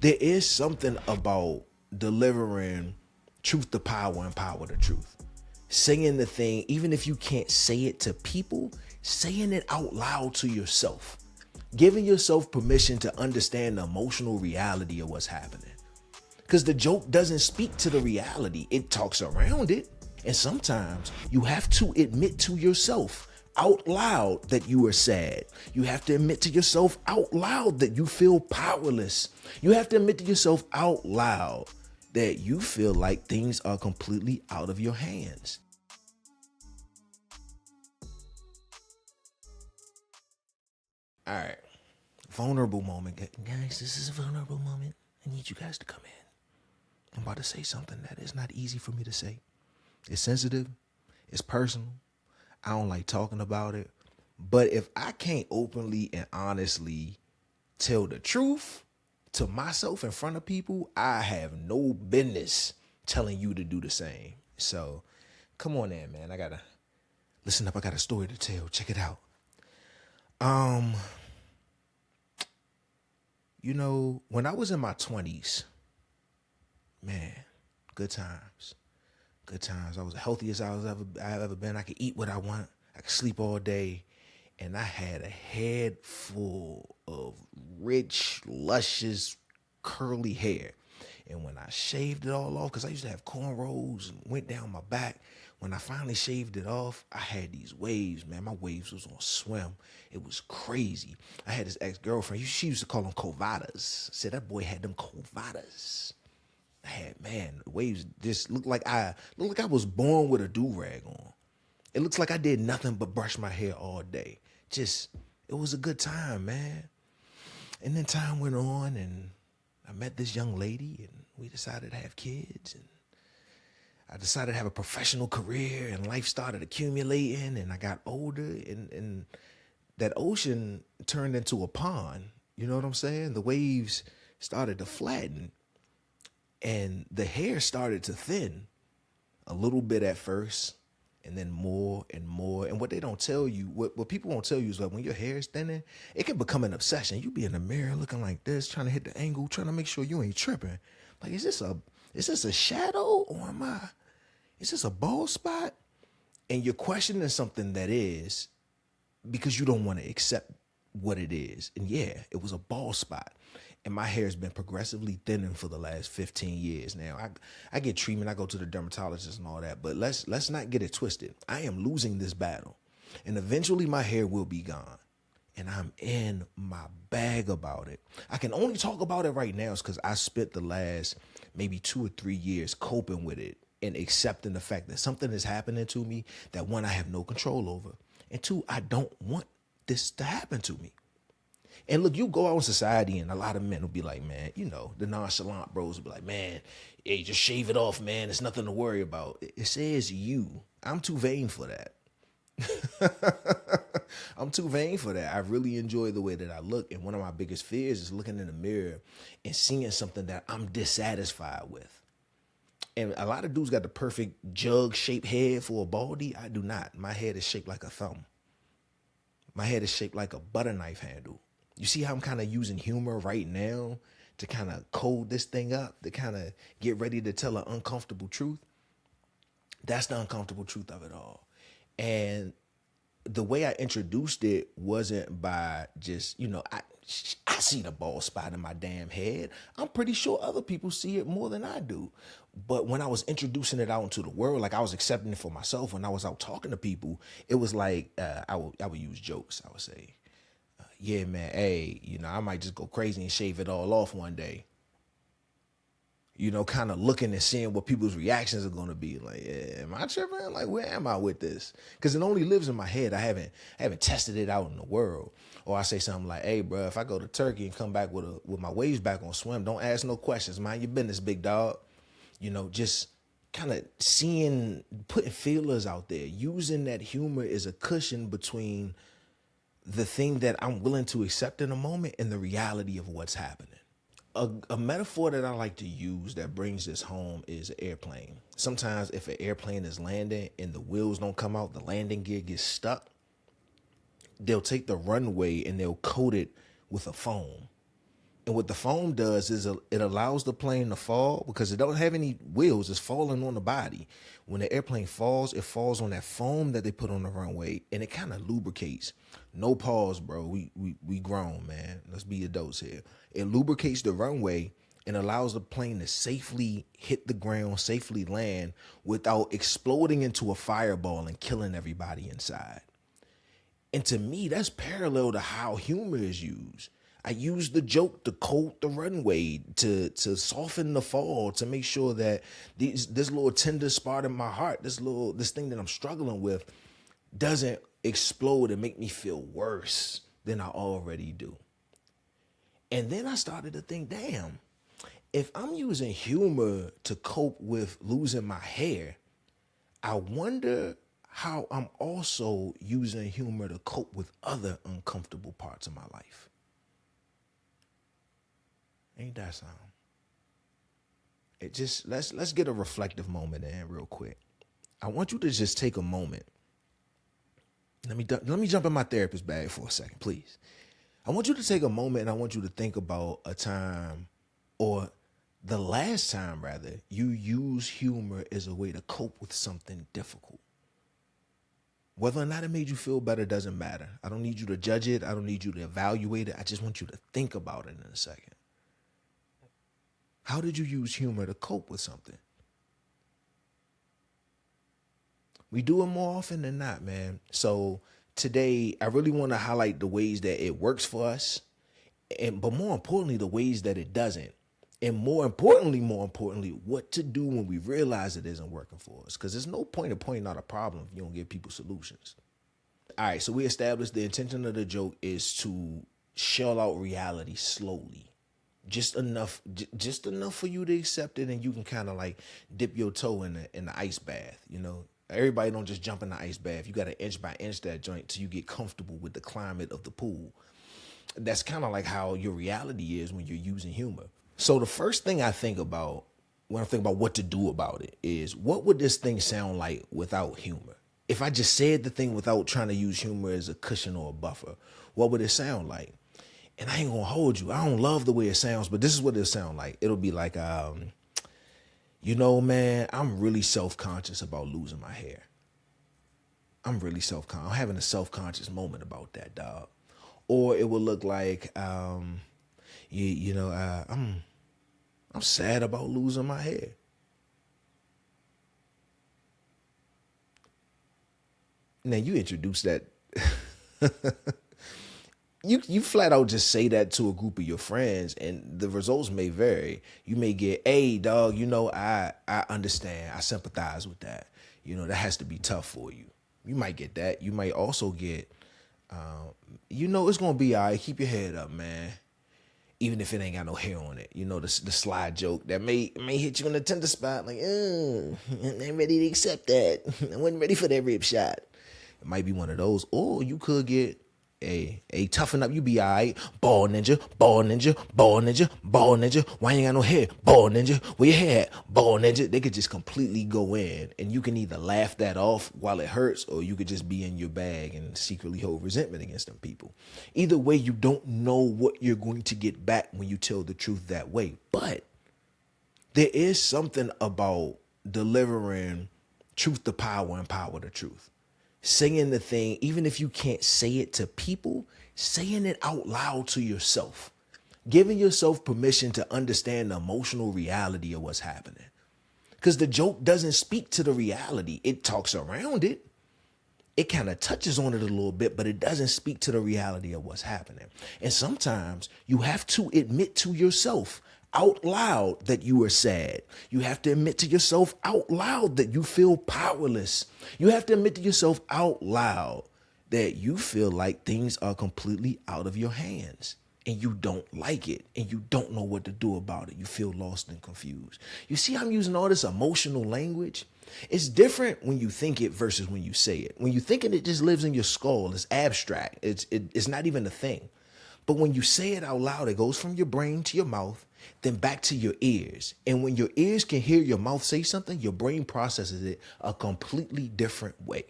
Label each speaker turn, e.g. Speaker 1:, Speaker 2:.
Speaker 1: there is something about delivering truth to power and power to truth. Saying the thing, even if you can't say it to people, saying it out loud to yourself. Giving yourself permission to understand the emotional reality of what's happening. Because the joke doesn't speak to the reality, it talks around it. And sometimes you have to admit to yourself out loud that you are sad. You have to admit to yourself out loud that you feel powerless. You have to admit to yourself out loud that you feel like things are completely out of your hands. All right. Vulnerable moment. Guys, this is a vulnerable moment. I need you guys to come in. I'm about to say something that is not easy for me to say. It's sensitive. It's personal. I don't like talking about it. But if I can't openly and honestly tell the truth to myself in front of people, I have no business telling you to do the same. So come on in, man. Listen up. I got a story to tell. Check it out. When I was in my 20s, man, good times. Good times. I was the healthiest I've ever been. I could eat what I want. I could sleep all day. And I had a head full of rich, luscious, curly hair. And when I shaved it all off, because I used to have cornrows and went down my back, when I finally shaved it off, I had these waves, man. My waves was on swim. It was crazy. I had this ex-girlfriend. She used to call them covadas. Said that boy had them covadas. I had, man, the waves just looked like I was born with a do-rag on. It looks like I did nothing but brush my hair all day. It was a good time, man. And then time went on, and I met this young lady, and we decided to have kids, and I decided to have a professional career, and life started accumulating, and I got older, and that ocean turned into a pond. You know what I'm saying? The waves started to flatten, and the hair started to thin a little bit at first, and then more and more. And what they don't tell you, what people won't tell you is that when your hair is thinning, it can become an obsession. You be in the mirror looking like this, trying to hit the angle, trying to make sure you ain't tripping. Like, is this a shadow, or is this a bald spot? And you're questioning something that is, because you don't want to accept what it is. And yeah, it was a bald spot. And my hair has been progressively thinning for the last 15 years now. I get treatment, I go to the dermatologist and all that, but let's not get it twisted. I am losing this battle. And eventually my hair will be gone. And I'm in my bag about it. I can only talk about it right now because I spent the last maybe 2 or 3 years coping with it and accepting the fact that something is happening to me that, one, I have no control over, and two, I don't want this to happen to me. And look, you go out in society and a lot of men will be like, man, the nonchalant bros will be like, man, hey, just shave it off, man. It's nothing to worry about. It says you. I'm too vain for that. I'm too vain for that. I really enjoy the way that I look. And one of my biggest fears is looking in the mirror and seeing something that I'm dissatisfied with. And a lot of dudes got the perfect jug-shaped head for a baldy. I do not. My head is shaped like a thumb. My head is shaped like a butter knife handle. You see how I'm kind of using humor right now to kind of code this thing up, to kind of get ready to tell an uncomfortable truth? That's the uncomfortable truth of it all. And the way I introduced it wasn't by just, I see the bald spot in my damn head. I'm pretty sure other people see it more than I do. But when I was introducing it out into the world, like I was accepting it for myself, when I was out talking to people, it was like I would use jokes. I would say, yeah, man, hey, I might just go crazy and shave it all off one day. Kind of looking and seeing what people's reactions are going to be. Like, yeah, am I tripping? Like, where am I with this? Because it only lives in my head. I haven't tested it out in the world. Or I say something like, hey, bro, if I go to Turkey and come back with my waves back on swim, don't ask no questions. Mind your business, big dog. Just kind of putting feelers out there. Using that humor as a cushion between the thing that I'm willing to accept in a moment and the reality of what's happening. A metaphor that I like to use that brings this home is an airplane. Sometimes if an airplane is landing and the wheels don't come out, the landing gear gets stuck, they'll take the runway and they'll coat it with a foam. And what the foam does is it allows the plane to fall because it don't have any wheels. It's falling on the body. When the airplane falls, it falls on that foam that they put on the runway, and it kind of lubricates. No pause, bro. We grown, man. Let's be adults here. It lubricates the runway and allows the plane to safely hit the ground, safely land without exploding into a fireball and killing everybody inside. And to me, that's parallel to how humor is used. I use the joke to coat the runway, to soften the fall, to make sure that this little tender spot in my heart, this thing that I'm struggling with, doesn't explode and make me feel worse than I already do. And then I started to think, damn, if I'm using humor to cope with losing my hair, I wonder how I'm also using humor to cope with other uncomfortable parts of my life. Ain't that something? It just let's get a reflective moment in real quick. I want you to just take a moment. Let me jump in my therapist bag for a second, please. I want you to take a moment and I want you to think about a time, or the last time rather, you use humor as a way to cope with something difficult. Whether or not it made you feel better doesn't matter. I don't need you to judge it. I don't need you to evaluate it. I just want you to think about it in a second. How did you use humor to cope with something? We do it more often than not, man. So today, I really want to highlight the ways that it works for us, but more importantly, the ways that it doesn't. And more importantly, what to do when we realize it isn't working for us. Because there's no point in pointing out a problem if you don't give people solutions. All right, so we established the intention of the joke is to shell out reality slowly. Just enough for you to accept it, and you can kind of like dip your toe in the ice bath. You know, everybody don't just jump in the ice bath. You got to inch by inch that joint till you get comfortable with the climate of the pool. That's kind of like how your reality is when you're using humor. So the first thing I think about when I think about what to do about it is, what would this thing sound like without humor? If I just said the thing without trying to use humor as a cushion or a buffer, what would it sound like? And I ain't gonna hold you. I don't love the way it sounds, but this is what it'll sound like. It'll be like, you know, man, I'm really self-conscious about losing my hair. I'm really self-conscious. I'm having a self-conscious moment about that, dog. Or it will look like, I'm sad about losing my hair. Now you introduce that. You flat out just say that to a group of your friends, and the results may vary. You may get, hey, dog, you know, I understand. I sympathize with that. You know, that has to be tough for you. You might get that. You might also get, it's going to be all right. Keep your head up, man. Even if it ain't got no hair on it. You know, the slide joke that may hit you in the tender spot. Like, I ain't ready to accept that. I wasn't ready for that rib shot. It might be one of those. Or you could get, a toughen up, you be all right. Ball ninja, ball ninja, ball ninja, ball ninja. Why you ain't got no hair? Ball ninja, where your hair at? Ball ninja. They could just completely go in, and you can either laugh that off while it hurts, or you could just be in your bag and secretly hold resentment against them people. Either way, you don't know what you're going to get back when you tell the truth that way. But there is something about delivering truth to power and power to truth. Saying the thing, even if you can't say it to people, saying it out loud to yourself, giving yourself permission to understand the emotional reality of what's happening. Because the joke doesn't speak to the reality. It talks around it. It kind of touches on it a little bit, but it doesn't speak to the reality of what's happening. And sometimes you have to admit to yourself out loud that you are sad. You have to admit to yourself out loud that you feel powerless. You have to admit to yourself out loud that you feel like things are completely out of your hands and you don't like it and you don't know what to do about it. You feel lost and confused. You see, I'm using all this emotional language. It's different when you think it versus when you say it. When you think it, it just lives in your skull. It's abstract. It's not even a thing. But when you say it out loud, it goes from your brain to your mouth, then back to your ears. And when your ears can hear your mouth say something, your brain processes it a completely different way.